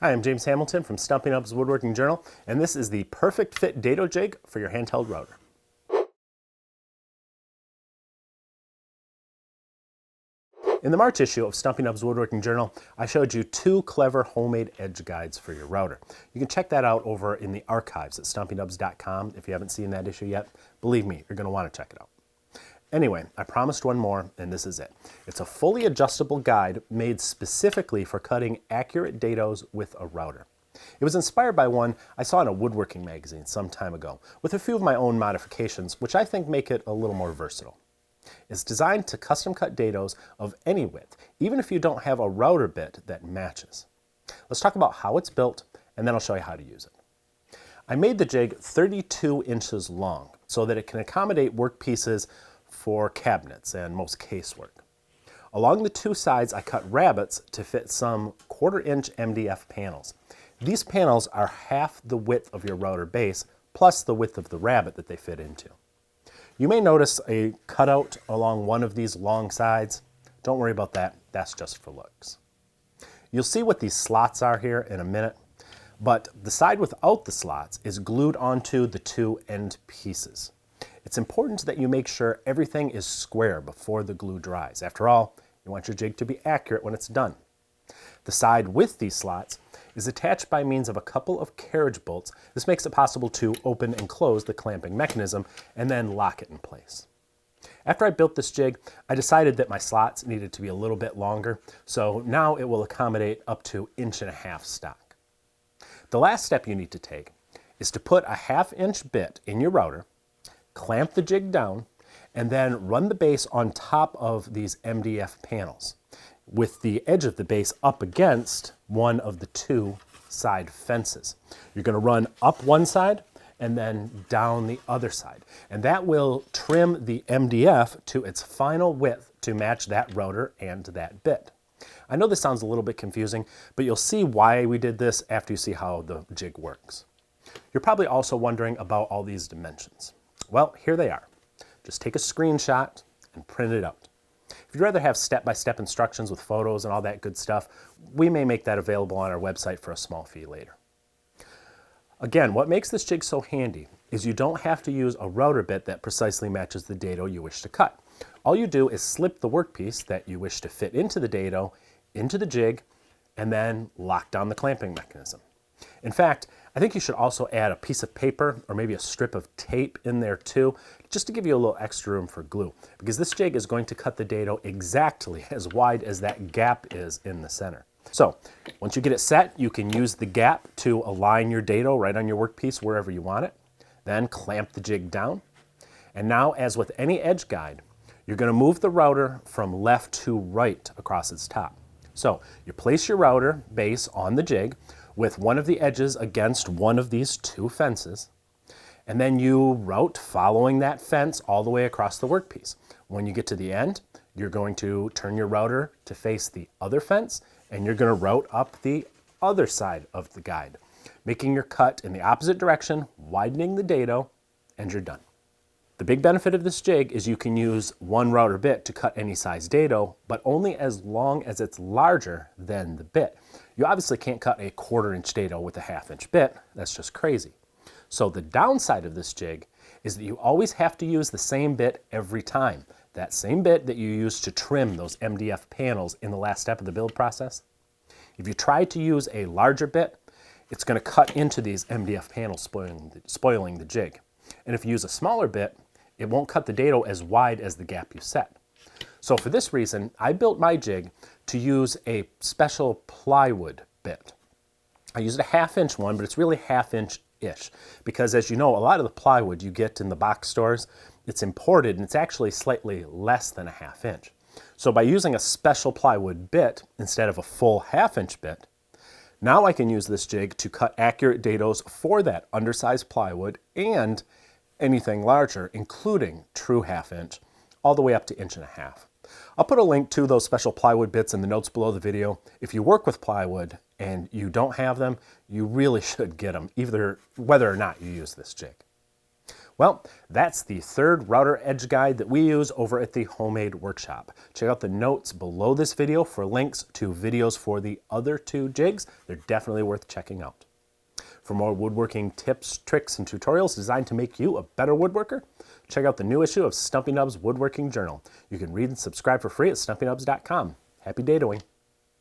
Hi, I'm James Hamilton from Stumpy Nubs Woodworking Journal, and this is the perfect fit dado jig for your handheld router. In the March issue of Stumpy Nubs Woodworking Journal, I showed you 2 clever homemade edge guides for your router. You can check that out over in the archives at stumpynubs.com if you haven't seen that issue yet. Believe me, you're going to want to check it out. Anyway, I promised one more, and this is it. It's a fully adjustable guide made specifically for cutting accurate dados with a router. It was inspired by one I saw in a woodworking magazine some time ago, with a few of my own modifications, which I think make it a little more versatile. It's designed to custom cut dados of any width, even if you don't have a router bit that matches. Let's talk about how it's built, and then I'll show you how to use it. I made the jig 32 inches long so that it can accommodate workpieces for cabinets and most casework. Along the 2 sides, I cut rabbets to fit some 1/4-inch MDF panels. These panels are half the width of your router base, plus the width of the rabbet that they fit into. You may notice a cutout along one of these long sides. Don't worry about that, that's just for looks. You'll see what these slots are here in a minute, but the side without the slots is glued onto the 2 end pieces. It's important that you make sure everything is square before the glue dries. After all, you want your jig to be accurate when it's done. The side with these slots is attached by means of a couple of carriage bolts. This makes it possible to open and close the clamping mechanism and then lock it in place. After I built this jig, I decided that my slots needed to be a little bit longer, so now it will accommodate up to 1.5 inch stock. The last step you need to take is to put a 1/2 inch bit in your router, clamp the jig down, and then run the base on top of these MDF panels, with the edge of the base up against one of the 2 side fences. You're going to run up one side and then down the other side. And that will trim the MDF to its final width to match that router and that bit. I know this sounds a little bit confusing, but you'll see why we did this after you see how the jig works. You're probably also wondering about all these dimensions. Well, here they are. Just take a screenshot and print it out. If you'd rather have step-by-step instructions with photos and all that good stuff, we may make that available on our website for a small fee later. Again, what makes this jig so handy is you don't have to use a router bit that precisely matches the dado you wish to cut. All you do is slip the workpiece that you wish to fit into the dado into the jig and then lock down the clamping mechanism. In fact, I think you should also add a piece of paper or maybe a strip of tape in there too, just to give you a little extra room for glue, because this jig is going to cut the dado exactly as wide as that gap is in the center. So once you get it set, you can use the gap to align your dado right on your workpiece wherever you want it. Then clamp the jig down. And now, as with any edge guide, you're going to move the router from left to right across its top. So you place your router base on the jig with one of the edges against one of these 2 fences, and then you route following that fence all the way across the workpiece. When you get to the end, you're going to turn your router to face the other fence, and you're going to route up the other side of the guide, making your cut in the opposite direction, widening the dado, and you're done. The big benefit of this jig is you can use one router bit to cut any size dado, but only as long as it's larger than the bit. You obviously can't cut a 1/4 inch dado with a 1/2 inch bit. That's just crazy. So the downside of this jig is that you always have to use the same bit every time. That same bit that you used to trim those MDF panels in the last step of the build process. If you try to use a larger bit, it's going to cut into these MDF panels, spoiling the jig. And if you use a smaller bit, it won't cut the dado as wide as the gap you set. So for this reason, I built my jig to use a special plywood bit. I used a 1/2 inch one, but it's really 1/2 inch-ish, because as you know, a lot of the plywood you get in the box stores, it's imported and it's actually slightly less than a 1/2 inch. So by using a special plywood bit instead of a full 1/2 inch bit, now I can use this jig to cut accurate dados for that undersized plywood and anything larger, including true 1/2 inch, all the way up to 1.5 inches. I'll put a link to those special plywood bits in the notes below the video. If you work with plywood and you don't have them, you really should get them, either whether or not you use this jig. Well, that's the third router edge guide that we use over at the Homemade Workshop. Check out the notes below this video for links to videos for the other 2 jigs. They're definitely worth checking out. For more woodworking tips, tricks, and tutorials designed to make you a better woodworker, check out the new issue of Stumpy Nubs Woodworking Journal. You can read and subscribe for free at stumpynubs.com. Happy dadoing!